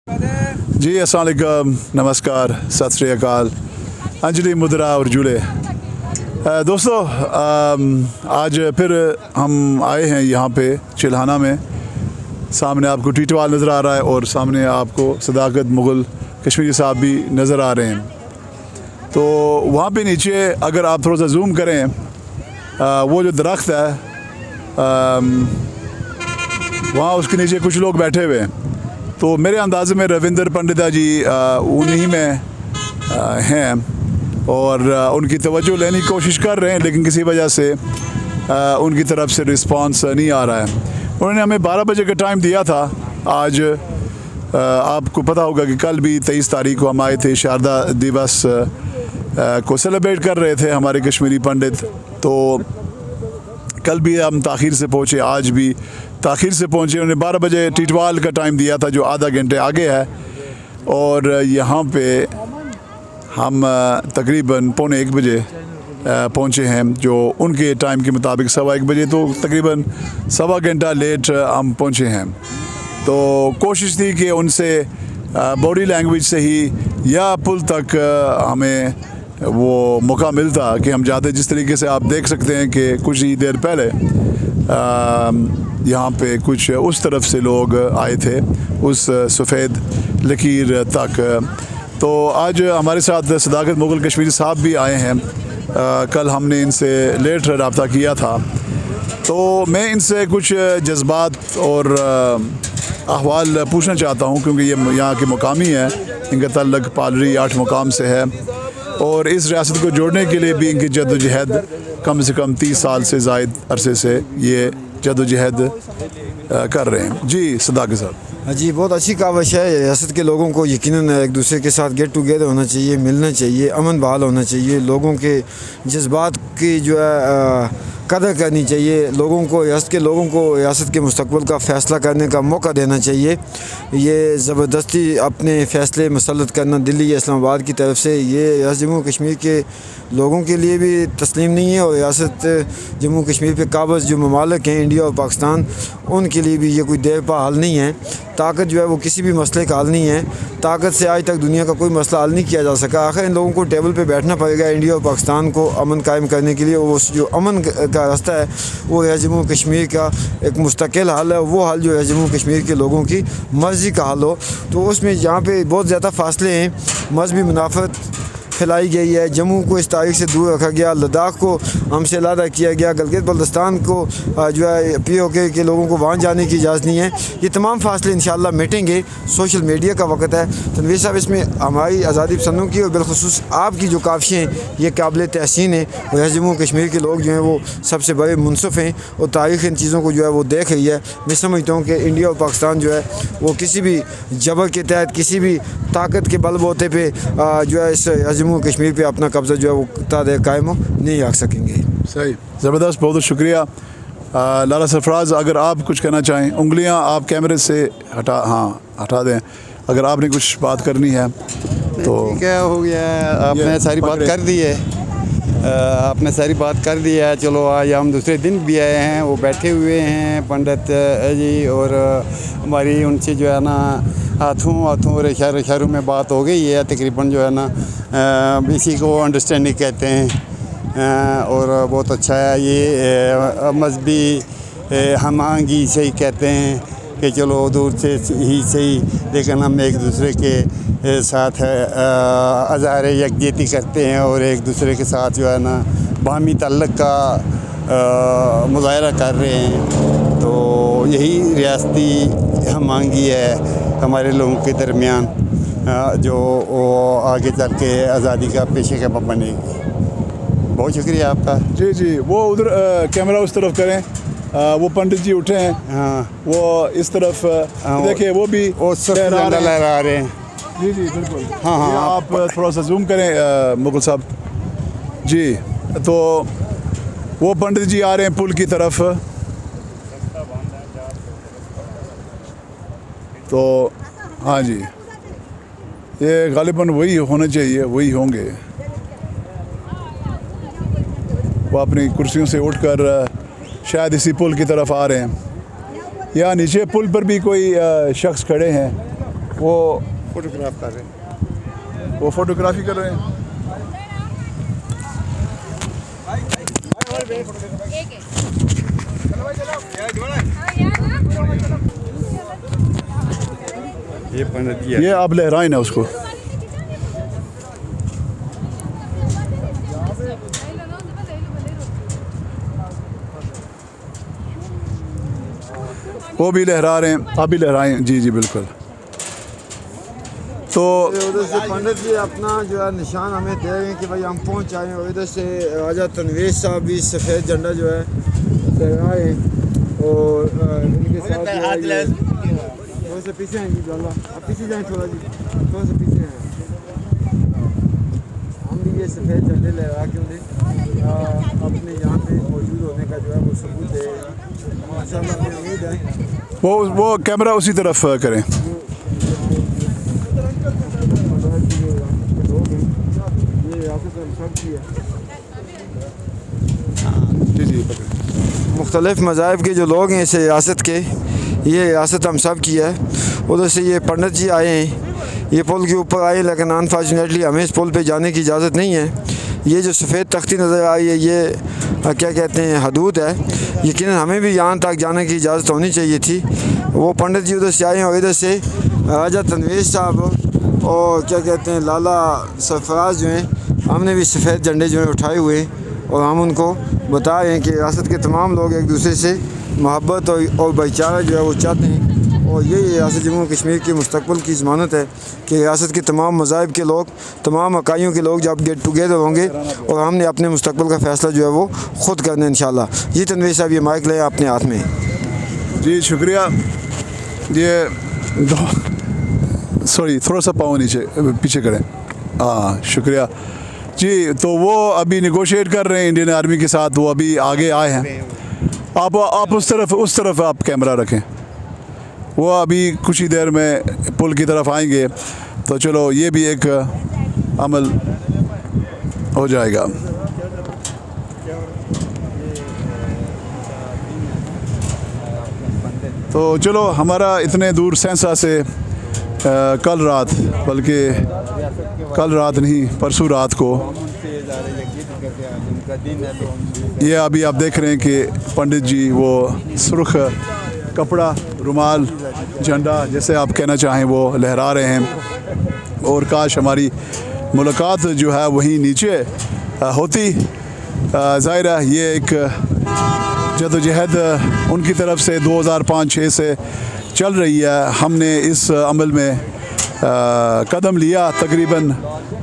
जी अस्सलाम वालेकुम, नमस्कार, सत श्री अकाल, अंजलि मुद्रा और जूले। दोस्तों आज फिर हम आए हैं यहाँ पे चिल्हाना में। सामने आपको टीटवाल नज़र आ रहा है और सामने आपको सदाकत मुग़ल कश्मीरी साहब भी नज़र आ रहे हैं। तो वहाँ पे नीचे अगर आप थोड़ा सा जूम करें, वो जो दरख्त है वहाँ उसके नीचे कुछ लोग बैठे हुए हैं। तो मेरे अंदाज़े में रविंद्र पंडिता जी उन्हीं में हैं और उनकी तवज्जो लेने की कोशिश कर रहे हैं, लेकिन किसी वजह से उनकी तरफ से रिस्पांस नहीं आ रहा है। उन्होंने हमें 12 बजे का टाइम दिया था। आज आपको पता होगा कि कल भी 23 तारीख को हम आए थे, शारदा दिवस को सेलिब्रेट कर रहे थे हमारे कश्मीरी पंडित। तो कल भी हम ताख़ीर से पहुँचे, आज भी ताख़ीर से पहुँचे। उन्होंने 12 बजे टीटवाल का टाइम दिया था, जो आधा घंटे आगे है। और यहाँ पे हम तकरीबन 12:45 बजे पहुँचे हैं, जो उनके टाइम के मुताबिक 1:15 बजे, तो तकरीबन सवा घंटा लेट हम पहुँचे हैं। तो कोशिश थी कि उनसे बॉडी लैंग्वेज से ही या पुल तक हमें वो मौका मिलता कि हम जाते। जिस तरीके से आप देख सकते हैं कि कुछ ही देर पहले यहाँ पे कुछ उस तरफ से लोग आए थे, उस सफ़ेद लकीर तक। तो आज हमारे साथ सदाकत मुग़ल कश्मीरी साहब भी आए हैं। कल हमने इनसे लेट रब्ता किया था, तो मैं इनसे कुछ जज्बात और अहवाल पूछना चाहता हूँ, क्योंकि ये यहाँ के मुकामी हैं। इनका तल्लक पालरी 8 मुकाम से है और इस रियासत को जोड़ने के लिए भी इनकी जद्दोजहद कम से कम 30 साल से ज़ायद अरसे से ये जद्दोजहद कर रहे हैं। जी सदाकत साहब। जी बहुत अच्छी काविश है। रियासत के लोगों को यकीनन एक दूसरे के साथ गेट टुगेदर होना चाहिए, मिलना चाहिए, अमन बहाल होना चाहिए, लोगों के जज्बात की जो है कदर करनी चाहिए, लोगों को, रियासत के लोगों को रियासत के मुस्तकबिल का फ़ैसला करने का मौका देना चाहिए। ये ज़बरदस्ती अपने फ़ैसले मुसल्लत करना दिल्ली या इस्लामाबाद की तरफ से, ये रियासत जम्मू कश्मीर के लोगों के लिए भी तस्लीम नहीं है और रियासत जम्मू कश्मीर पे काबिज़ जो ममालिक हैं इंडिया और पाकिस्तान, उनके लिए भी ये कोई देर पा हल नहीं है। ताकत जो है वो किसी भी मसले का हल नहीं है। ताकत से आज तक दुनिया का कोई मसला हल नहीं किया जा सका। आखिर इन लोगों को टेबल पे बैठना पड़ेगा इंडिया और पाकिस्तान को अमन कायम करने के लिए। वो जो अमन का रास्ता है वो है जम्मू कश्मीर का एक मुस्तकिल हल है, वो हल जो है जम्मू कश्मीर के लोगों की मर्ज़ी का हल हो। तो उसमें यहाँ पे बहुत ज़्यादा फासले हैं, मजहबी मुनाफत फैलाई गई है, जम्मू को इस तारीख से दूर रखा गया, लद्दाख को हमसे अलग किया गया, गिलगित बल्तिस्तान को जो है POK के लोगों को वहाँ जाने की इजाज़त नहीं है। ये तमाम फासले इंशाअल्लाह मिटेंगे। सोशल मीडिया का वक्त है। तनवीर साहब, इसमें हमारी आज़ादी पसंदों की और बिलखुसूस आपकी जो काविशें हैं ये काबिल तहसीन है। और जम्मू कश्मीर के लोग जो हैं वो सबसे बड़े मुनसिफ़ हैं और तारीख़ इन चीज़ों को जो है वो देख रही है। मैं समझता हूँ कि इंडिया और पाकिस्तान जो है वो किसी भी जबर के तहत, किसी भी ताकत के बलबूते पे जो है इस जम्मू कश्मीर पे अपना कब्ज़ा जो है वो ताज़ा कायम नहीं रख सकेंगे। सही, ज़बरदस्त, बहुत बहुत शुक्रिया। लाला सरफराज, अगर आप कुछ कहना चाहें, उंगलियां आप कैमरे से हटा दें अगर आपने कुछ बात करनी है तो। ठीक है, हो गया, आपने सारी बात कर दी है, आपने सारी बात कर दी है। चलो आज हम दूसरे दिन भी आए हैं, वो बैठे हुए हैं पंडित जी, और हमारी उनसे जो है ना हाथों और इशारों में बात हो गई है तकरीबन, जो है ना इसी को अंडरस्टैंडिंग कहते हैं। और बहुत अच्छा है ये मजहबी हम आहंगी से ही कहते हैं कि चलो दूर से ही सही, लेकिन हम एक दूसरे के साथ अज़हार यकजहती करते हैं और एक दूसरे के साथ जो है ना बाहमी तल्लुक़ का मुज़ाहरा कर रहे हैं। तो यही रियासती हम आहंगी है हमारे लोगों के दरमियान, जो आगे चल के आज़ादी का पेशे का बनेगी। बहुत शुक्रिया आपका। जी जी, वो उधर कैमरा उस तरफ करें, वो पंडित जी उठे हैं। हाँ, वो इस तरफ देखिए, वो भी लहरा रहे हैं। जी जी बिल्कुल। हाँ हाँ, आप थोड़ा सा जूम करें मुग़ल साहब जी। तो वो पंडित जी आ रहे हैं पुल की तरफ। तो हाँ जी, ये गालिबन वही होने चाहिए, वही होंगे। वो अपनी कुर्सियों से उठकर शायद इसी पुल की तरफ आ रहे हैं। यहाँ नीचे पुल पर भी कोई शख्स खड़े हैं वो फोटोग्राफ कर रहे हैं। वो फोटोग्राफी कर रहे हैं। ये पंडित जी है। ये आप लहराए ना उसको। वो भी लहरा रहे हैं, आप भी लहराएं। जी जी बिल्कुल। तो उधर से पंडित जी अपना जो है निशान हमें दे रहे हैं कि भाई हम पहुंच आए और इधर से राजा तनवीर साहब भी सफ़ेद झंडा जो है लहराए और इनके साथ जो है ये थोड़ा सा पीछे हैं जी अल्लाह, आप पीछे जाएं थोड़ा जी, थोड़ा सा पीछे हैं। हम भी ये सफ़ेद झंडे लहरा के उन्हें अपने यहाँ पे मौजूद होने का जो है वो सबूत है। माशाल्लाह हमें उम्मीद है वो कैमरा उसी तरफ करें। जी जी मुख्तलिफ़ मज़ाहिब के जो लोग हैं इस रियासत के, ये रियासत हम सब की है। उधर से ये पंडित जी आए हैं, ये पुल के ऊपर आए, लेकिन अनफॉर्चुनेटली हमें इस पुल पे जाने की इजाज़त नहीं है। ये जो सफ़ेद तख्ती नज़र आई है ये क्या कहते हैं हदूद है, यकीनन हमें भी यहाँ तक जाने की इजाज़त होनी चाहिए थी। वो पंडित जी उधर से आए हैं और इधर से राजा तनवीर साहब और क्या कहते हैं लाला सरफराज जो हैं, हमने भी सफ़ेद झंडे जो हैं उठाए हुए हैं और हम उनको बता रहे हैं कि रियासत के तमाम लोग एक दूसरे से मोहब्बत और भाईचारा जो है वो चाहते हैं और यही रियासत जम्मू कश्मीर के मुस्तकबिल की ज़मानत है कि रियासत के तमाम मज़ाहिब के लोग, तमाम अकाइयों के लोग जब गेट टुगेदर होंगे और हमने अपने मुस्तकबिल का फ़ैसला जो है वो ख़ुद करना है इंशाल्लाह। जी तनवीर साहब ये माइक लें अपने हाथ में। जी शुक्रिया। ये सॉरी थोड़ा सा पाँव नीचे पीछे करें। हाँ शुक्रिया जी। तो वो अभी निगोशिएट कर रहे हैं इंडियन आर्मी के साथ, वो अभी आगे आए हैं। आप उस तरफ आप कैमरा रखें। वो अभी कुछ ही देर में पुल की तरफ आएंगे, तो चलो ये भी एक अमल हो जाएगा। तो चलो हमारा इतने दूर सेंसा से कल रात, बल्कि कल रात नहीं परसों रात को, ये अभी आप देख रहे हैं कि पंडित जी वो सुर्ख कपड़ा, रुमाल, झंडा जैसे आप कहना चाहें वो लहरा रहे हैं। और काश हमारी मुलाकात जो है वहीं नीचे होती। ज़ाहिर है ये एक जदोजहद उनकी तरफ से 2005-06 से चल रही है। हमने इस अमल में कदम लिया तकरीबन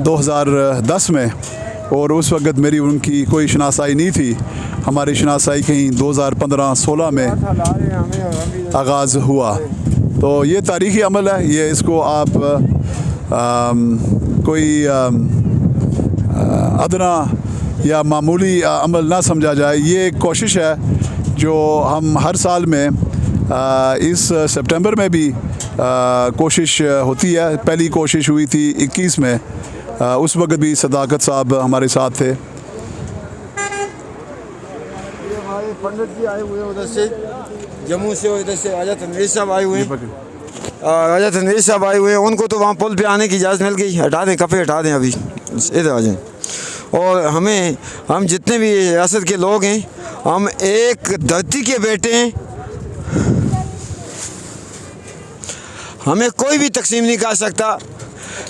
2010 में और उस वक़्त मेरी उनकी कोई शनासाई नहीं थी। हमारी शनासाई कहीं 2015-16 में आगाज़ हुआ। तो ये तारीख़ी अमल है, ये इसको आप कोई अदना या मामूली अमल ना समझा जाए। ये एक कोशिश है जो हम हर साल में इस सितंबर में भी कोशिश होती है। पहली कोशिश हुई थी 21 में, उस वक्त भी सदाकत साहब हमारे साथ थे। हमारे पंडित जी आए हुए हैं उधर से जम्मू से और इधर से राजा तनवीर साहब आए हुए हैं। राजा तनवीर साहब आए हुए हैं, उनको तो वहाँ पुल पे आने की इजाज़त मिल गई। हटा दें कपड़े, हटा दें, अभी इधर आ जाएँ। और हम जितने भी रियासत के लोग हैं, हम एक धरती के बेटे हैं, हमें कोई भी तकसीम नहीं कर सकता।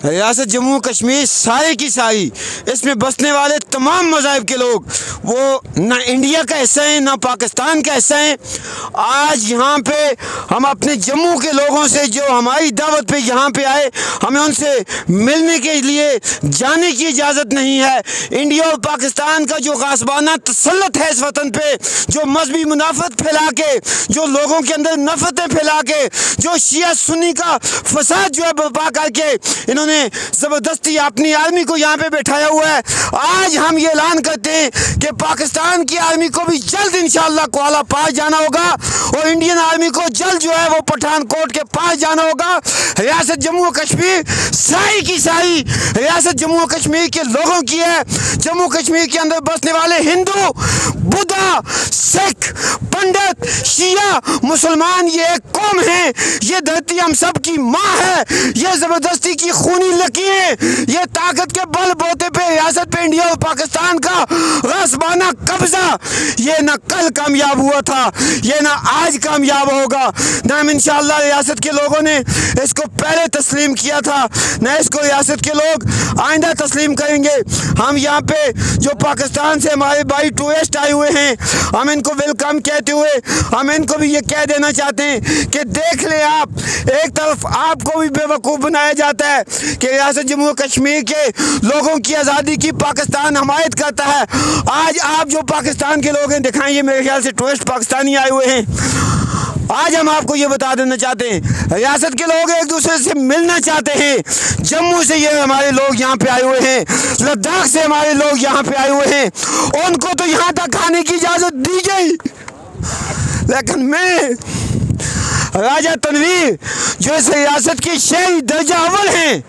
रियासत जम्मू कश्मीर सारे की सारी, इसमें बसने वाले तमाम मज़ाहिब के लोग, वो ना इंडिया का हिस्सा हैं ना पाकिस्तान का हिस्सा हैं। आज यहाँ पे हम अपने जम्मू के लोगों से जो हमारी दावत पे यहाँ पे आए, हमें उनसे मिलने के लिए जाने की इजाज़त नहीं है। इंडिया और पाकिस्तान का जो गासबाना तसल्लुत है इस वतन पे, जो मजहबी मुनाफत फैला के, जो लोगों के अंदर नफरतें फैला के, जो शिया सुन्नी का फसाद जो है बर्पा करके इन्होंने ज़बरदस्ती अपनी आर्मी को यहाँ पे बैठाया हुआ है। आज हम ये ऐलान करते हैं कि पाकिस्तान की आर्मी को भी जल्द इंशाअल्लाह कोला पास जाना होगा और इंडियन आर्मी को जल्द जो है वो पठानकोट के पास जाना होगा। रियासत जम्मू कश्मीर सारी की सारी रियासत जम्मू कश्मीर के लोगों की है। जम्मू कश्मीर के अंदर बसने वाले हिंदू, बुद्धा, सिख, पंडित, शिया, मुसलमान ये एक कौम है, ये धरती हम सब की माँ है, ये ज़बरदस्ती की खूनी लकीरें, ये ताकत के बल बोते पे रियासत पे इंडिया और पाकिस्तान का गस्बाना कब्जा, ये ना कल कामयाब हुआ था, ये ना आज कामयाब होगा, ना इंशाअल्लाह रियासत के लोगों ने इसको पहले तस्लीम किया था, ना इसको रियासत के लोग आइंदा तस्लीम करेंगे। हम यहाँ पे जो पाकिस्तान से हमारे भाई टूरिस्ट आए हुए हैं, हम इनको वेलकम कहते हुए हम इनको भी ये कह देना चाहते हैं कि देख ले आप, एक तरफ आपको भी बेवकूफ़ बनाया जाता है कि रियासत जम्मू कश्मीर के लोगों की आज़ादी की पाकिस्तान हमायत करता है। आज आप जो पाकिस्तान के लोग हैं, दिखाएं, ये मेरे ख्याल से टूरिस्ट पाकिस्तानी आए हुए हैं। आज हम आपको ये बता देना चाहते हैं, रियासत के लोग एक दूसरे से मिलना चाहते हैं। जम्मू से ये हमारे लोग यहाँ पे आए हुए हैं, लद्दाख से हमारे लोग यहाँ पे आए हुए हैं, उनको तो यहाँ तक आने की इजाज़त दी गई, लेकिन मैं राजा तनवीर जो इस रियासत के शहरी दर्जा अव्वल हैं,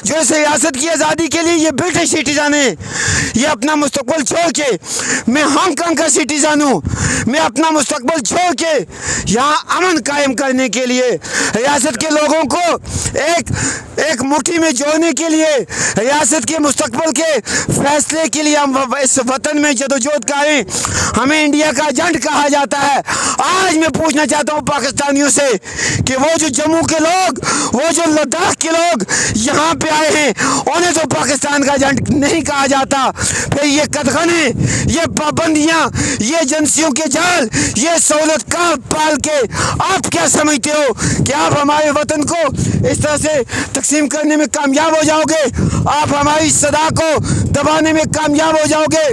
जो इस रियासत की आज़ादी के लिए ये ब्रिटिश सिटीज़न है, ये अपना मुस्तकबिल छोड़ के, मैं हांगकांग का सिटीज़न हूँ, मैं अपना मुस्तकबिल छोड़ के यहाँ अमन कायम करने के लिए, रियासत के लोगों को एक मुट्ठी में जोड़ने के लिए, रियासत के मुस्तकबिल के फैसले के लिए हम इस वतन में जदोजहद करें। हमें इंडिया का एजेंट कहा जाता है। आज मैं पूछना चाहता हूँ पाकिस्तानियों से कि वो जो जम्मू के लोग, वो जो लद्दाख के लोग यहाँ पे आए हैं, उन्हें तो पाकिस्तान का एजेंट नहीं कहा जाता। फिर ये कदगने, ये पाबंदियाँ, ये एजेंसियों के जाल, ये सहूलत का पाल के आप क्या समझते हो कि आप हमारे वतन को इस तरह से तकसीम करने में कामयाब हो जाओगे? आप हमारी सदा को दबाने में कामयाब हो जाओगे?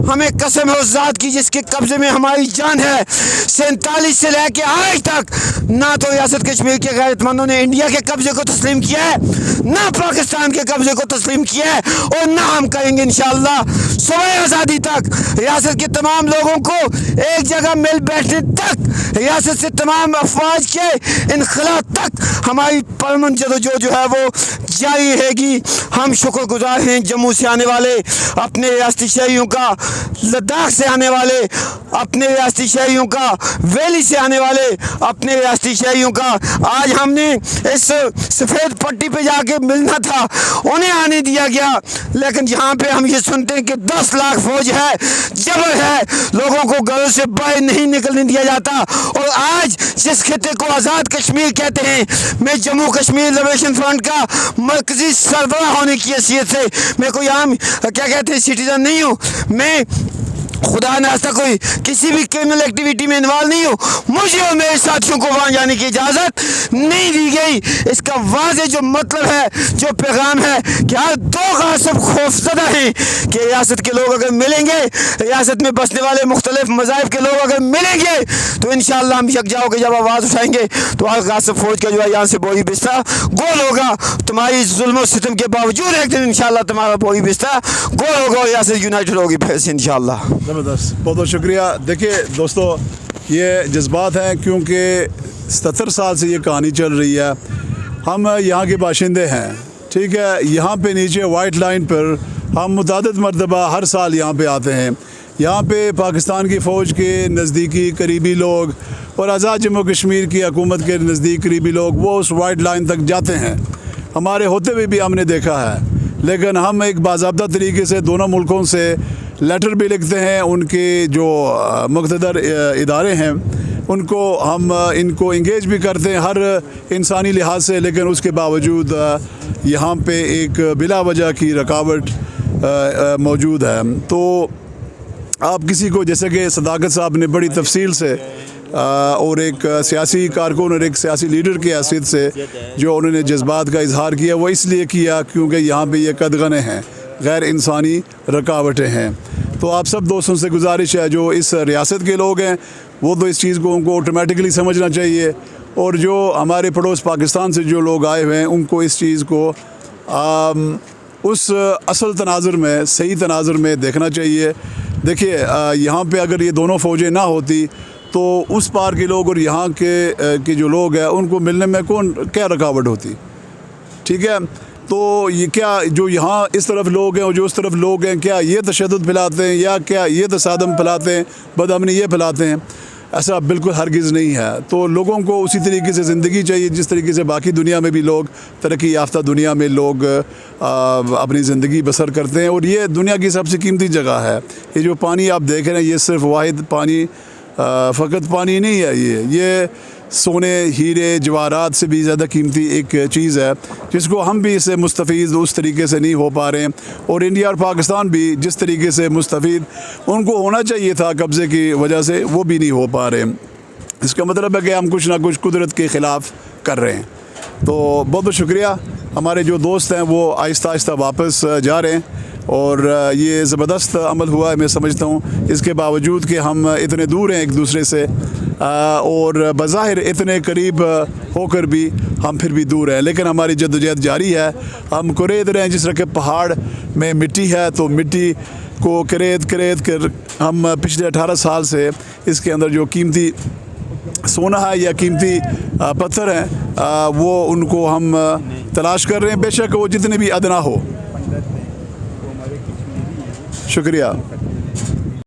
हमें कसम है उस ज़ात की जिसके कब्ज़े में हमारी जान है। 47 से लेके आज तक ना तो रियासत कश्मीर के गैरतमंदों ने इंडिया के कब्ज़े को तस्लीम किया है, ना पाकिस्तान के कब्ज़े को तस्लीम किया है, और ना हम करेंगे इंशाअल्लाह। सुबह आज़ादी तक रियासत के तमाम लोगों को एक जगह मिल बैठने तक, रियासत से तमाम अफवाज के इनखला तक हमारी परमन जदोजहद जो है वो जारी रहेगी। हम शुक्रगुजार हैं जम्मू से आने वाले अपने रियासती शहरियों का, लद्दाख से आने वाले अपने रियासती शहरियों का, वैली से आने वाले अपने रियासती शहरियों का। आज हमने इस सफ़ेद पट्टी पे जाके मिलना था, उन्हें आने दिया गया, लेकिन यहाँ पे हम ये सुनते हैं कि 10 लाख फौज है, जबर है, लोगों को घरों से बाहर नहीं निकलने दिया जाता। और आज जिस खिते को आज़ाद कश्मीर कहते हैं, मैं जम्मू कश्मीर लिबरेशन फ्रंट का मरकजी सरबराह होने की हैसियत से मैं कोई आम क्या कहते हैं सिटीज़न नहीं हूँ। मैं खुदा न खास्ता कोई किसी भी क्रिमिनल एक्टिविटी में इन्वॉल्व नहीं हूँ। मुझे और मेरे साथियों को वहाँ जाने की इजाज़त नहीं दी गई। इसका वाज़ेह जो मतलब है, जो पैगाम है कि हर दो का सब खौफज़दा हैं कि रियासत के लोग अगर मिलेंगे, रियासत में बसने वाले मुख्तलिफ मज़ाहिब के लोग अगर मिलेंगे तो इंशाअल्लाह हम यकजा होकर जब आवाज़ उठाएंगे तो गासिब फौज का जो है यहाँ से बोरी बिस्तर गोल होगा। तुम्हारी जुल्म सितम के बावजूद एक दिन इंशाअल्लाह तुम्हारा बोरी बिस्तर गोल होगा और रियासत यूनाइटेड होगी फिर से इंशाअल्लाह। ज़बरदस्त, बहुत बहुत शुक्रिया। देखिए दोस्तों, ये जज्बात हैं क्योंकि 77 साल से ये कहानी चल रही है। हम यहाँ के बाशिंदे हैं, ठीक है। यहाँ पे नीचे वाइट लाइन पर हम मुतअद्दिद मरतबा हर साल यहाँ पे आते हैं। यहाँ पे पाकिस्तान की फ़ौज के नज़दीकी करीबी लोग और आज़ाद जम्मू कश्मीर की हुकूमत के नज़दीक करीबी लोग वो उस वाइट लाइन तक जाते हैं। हमारे होते हुए भी हमने देखा है, लेकिन हम एक बाज़ाब्ता तरीके से दोनों मुल्कों से लेटर भी लिखते हैं। उनके जो मुक़्तदर इदारे हैं उनको हम इनको इंगेज भी करते हैं हर इंसानी लिहाज से, लेकिन उसके बावजूद यहाँ पे एक बिला वजह की रुकावट मौजूद है। तो आप किसी को, जैसे कि सदाकत साहब ने बड़ी तफसील से और एक सियासी कारकुन और एक सियासी लीडर की हैसियत से जो उन्होंने जज्बात का इजहार किया, वो इसलिए किया क्योंकि यहाँ पे ये कदगने हैं, गैर इंसानी रुकावटें हैं। तो आप सब दोस्तों से गुजारिश है, जो इस रियासत के लोग हैं वो तो इस चीज़ को उनको ऑटोमेटिकली समझना चाहिए, और जो हमारे पड़ोस पाकिस्तान से जो लोग आए हुए हैं उनको इस चीज़ को उस असल तनाज़ुर में, सही तनाज़ुर में देखना चाहिए। देखिए, यहाँ पे अगर ये दोनों फ़ौजें ना होती तो उस पार के लोग और यहाँ के जो लोग हैं उनको मिलने में क्या रुकावट होती, ठीक है। तो ये क्या जो यहाँ इस तरफ लोग हैं और जो उस तरफ लोग हैं, क्या ये तशद्दुद फैलाते हैं या क्या ये तसादम फैलाते हैं, बदअमनी ये फैलाते हैं? ऐसा बिल्कुल हरगिज़ नहीं है। तो लोगों को उसी तरीके से ज़िंदगी चाहिए जिस तरीके से बाकी दुनिया में भी लोग, तरक्की याफ्ता दुनिया में लोग अपनी ज़िंदगी बसर करते हैं। और ये दुनिया की सबसे कीमती जगह है। ये जो पानी आप देख रहे हैं, ये सिर्फ वाहिद पानी, फ़कत पानी नहीं है, ये सोने, हीरे, जवाहरात से भी ज़्यादा कीमती एक चीज़ है, जिसको हम भी इससे मुस्तफ़ीद उस तरीके से नहीं हो पा रहे हैं। और इंडिया और पाकिस्तान भी जिस तरीके से मुस्तफ़ीद उनको होना चाहिए था कब्ज़े की वजह से, वो भी नहीं हो पा रहे। इसका मतलब है कि हम कुछ ना कुछ कुदरत के ख़िलाफ़ कर रहे हैं। तो बहुत बहुत शुक्रिया। हमारे जो दोस्त हैं वो आहिस्ता आहिस्ता वापस जा रहे हैं और ये ज़बरदस्त अमल हुआ है, मैं समझता हूँ। इसके बावजूद कि हम इतने दूर हैं एक दूसरे से और बज़ाहिर इतने करीब होकर भी हम फिर भी दूर हैं, लेकिन हमारी जद्दोजहद जारी है। हम कुरेद रहे हैं, जिस तरह के पहाड़ में मिट्टी है तो मिट्टी को करेद कर हम पिछले 18 साल से इसके अंदर जो कीमती सोना है या कीमती पत्थर हैं वो उनको हम तलाश कर रहे हैं, बेशक वो जितने भी अदना हो। शुक्रिया।